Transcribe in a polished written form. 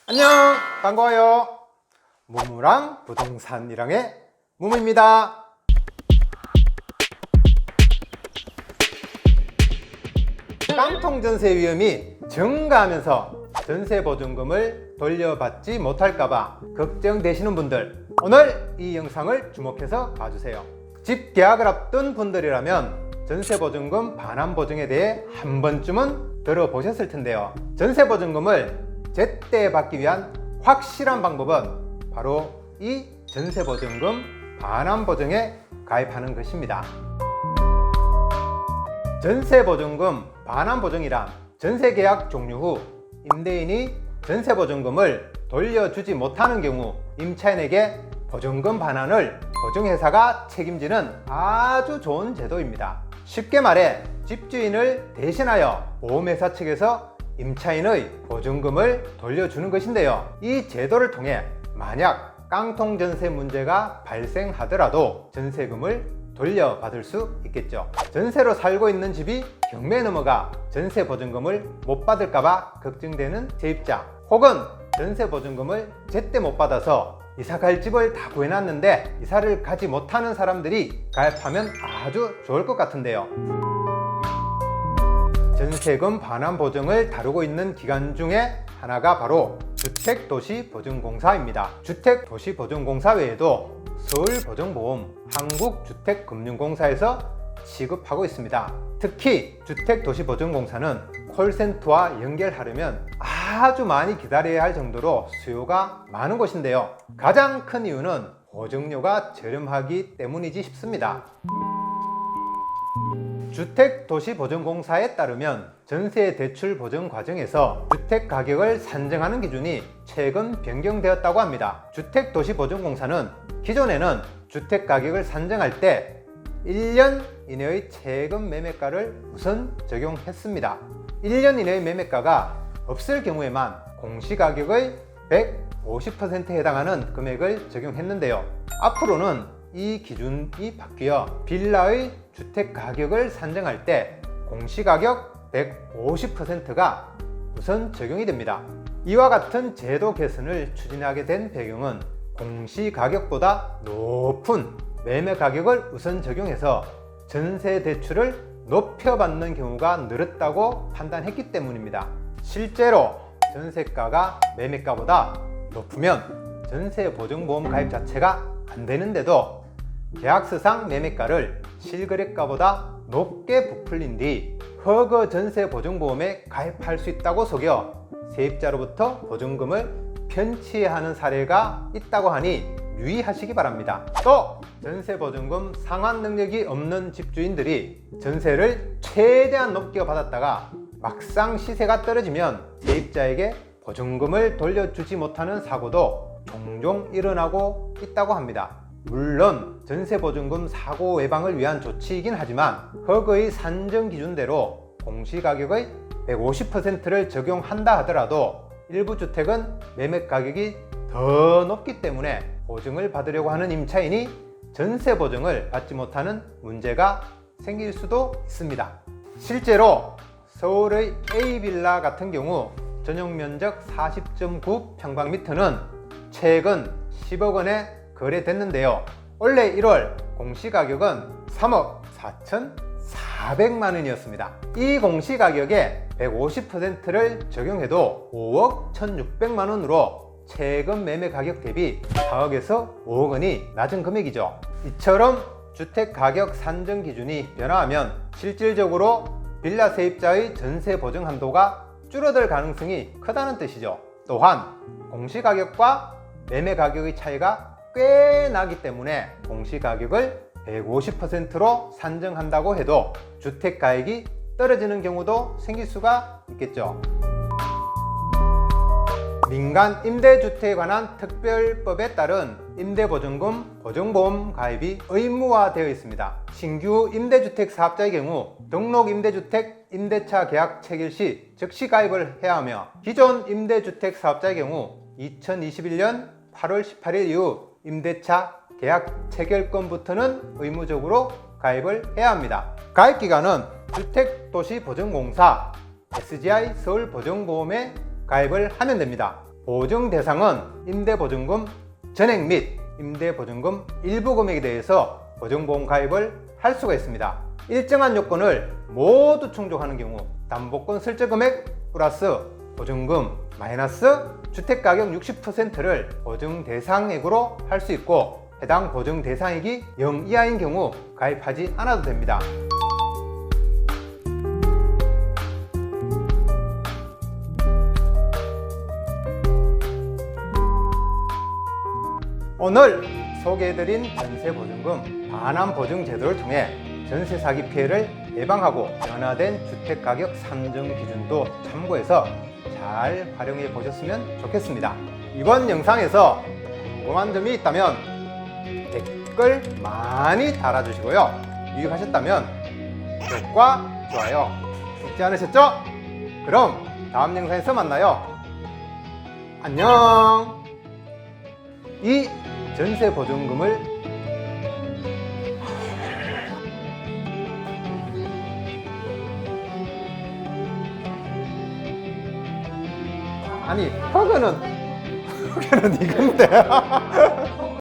안녕, 반가워요. 무무랑 부동산 1항의 무무입니다. 깡통 전세 위험이 증가하면서 전세보증금을 돌려받지 못할까봐 걱정되시는 분들, 오늘 이 영상을 주목해서 봐주세요. 집 계약을 앞둔 분들이라면 전세보증금 반환보증에 대해 한 번쯤은 들어보셨을 텐데요. 전세보증금을 제때 받기 위한 확실한 방법은 바로 이 전세보증금 반환보증에 가입하는 것입니다. 전세보증금 반환보증이란 전세계약 종료 후 임대인이 전세보증금을 돌려주지 못하는 경우 임차인에게 보증금 반환을 보증회사가 책임지는 아주 좋은 제도입니다. 쉽게 말해 집주인을 대신하여 보험회사 측에서 임차인의 보증금을 돌려주는 것인데요. 이 제도를 통해 만약 깡통 전세 문제가 발생하더라도 전세금을 돌려받을 수 있겠죠. 전세로 살고 있는 집이 경매에 넘어가 전세 보증금을 못 받을까봐 걱정되는 세입자, 혹은 전세 보증금을 제때 못 받아서 이사갈 집을 다 구해놨는데 이사를 가지 못하는 사람들이 가입하면 아주 좋을 것 같은데요. 전세금 반환 보증을 다루고 있는 기관 중에 하나가 바로 주택도시보증공사입니다. 주택도시보증공사 외에도 서울보증보험, 한국주택금융공사에서 취급하고 있습니다. 특히 주택도시보증공사는 콜센터와 연결하려면 아주 많이 기다려야 할 정도로 수요가 많은 곳인데요. 가장 큰 이유는 보증료가 저렴하기 때문이지 싶습니다. 주택도시보증공사에 따르면 전세대출 보증 과정에서 주택가격을 산정하는 기준이 최근 변경되었다고 합니다. 주택도시보증공사는 기존에는 주택가격을 산정할 때 1년 이내의 최근 매매가를 우선 적용했습니다. 1년 이내의 매매가가 없을 경우에만 공시가격의 150%에 해당하는 금액을 적용했는데요. 앞으로는 이 기준이 바뀌어 빌라의 주택가격을 산정할 때 공시가격 150%가 우선 적용이 됩니다. 이와 같은 제도 개선을 추진하게 된 배경은 공시가격보다 높은 매매가격을 우선 적용해서 전세 대출을 높여받는 경우가 늘었다고 판단했기 때문입니다. 실제로 전세가가 매매가보다 높으면 전세보증보험 가입 자체가 안 되는데도 계약서상 매매가를 실거래가보다 높게 부풀린 뒤 허거 전세보증보험에 가입할 수 있다고 속여 세입자로부터 보증금을 편취하는 사례가 있다고 하니 유의하시기 바랍니다. 또 전세보증금 상환 능력이 없는 집주인들이 전세를 최대한 높게 받았다가 막상 시세가 떨어지면 세입자에게 보증금을 돌려주지 못하는 사고도 종종 일어나고 있다고 합니다. 물론 전세보증금 사고 예방을 위한 조치이긴 하지만 허그의 산정 기준대로 공시가격의 150%를 적용한다 하더라도 일부 주택은 매매가격이 더 높기 때문에 보증을 받으려고 하는 임차인이 전세보증을 받지 못하는 문제가 생길 수도 있습니다. 실제로 서울의 A빌라 같은 경우 전용면적 40.9평방미터는 최근 10억 원에 거래됐는데요. 올해 1월 공시가격은 3억 4,400만 원이었습니다. 이 공시가격에 150%를 적용해도 5억 1,600만 원으로 최근 매매 가격 대비 4억에서 5억 원이 낮은 금액이죠. 이처럼 주택가격 산정 기준이 변화하면 실질적으로 빌라 세입자의 전세 보증 한도가 줄어들 가능성이 크다는 뜻이죠. 또한 공시가격과 매매 가격의 차이가 꽤 나기 때문에 공시가격을 150%로 산정한다고 해도 주택가액이 떨어지는 경우도 생길 수가 있겠죠. 민간 임대주택에 관한 특별법에 따른 임대보증금 보증보험 가입이 의무화되어 있습니다. 신규 임대주택 사업자의 경우 등록 임대주택 임대차 계약 체결 시 즉시 가입을 해야 하며, 기존 임대주택 사업자의 경우 2021년 8월 18일 이후 임대차 계약 체결권부터는 의무적으로 가입을 해야 합니다. 가입기간은 주택도시보증공사 SGI 서울보증보험에 가입을 하면 됩니다. 보증 대상은 임대보증금 전액 및 임대보증금 일부 금액에 대해서 보증보험 가입을 할 수가 있습니다. 일정한 요건을 모두 충족하는 경우 담보권 설정 금액 플러스 보증금 마이너스 주택가격 60%를 보증 대상액으로 할 수 있고, 해당 보증 대상액이 0 이하인 경우 가입하지 않아도 됩니다. 오늘 소개해드린 전세보증금 반환보증 제도를 통해 전세 사기 피해를 예방하고 변화된 주택가격 산정 기준도 참고해서 잘 활용해 보셨으면 좋겠습니다. 이번 영상에서 궁금한 점이 있다면 댓글 많이 달아주시고요. 유익하셨다면 구독과 좋아요 잊지 않으셨죠? 그럼 다음 영상에서 만나요. 안녕. 이 전세 보증금을 아니 혁은 이건데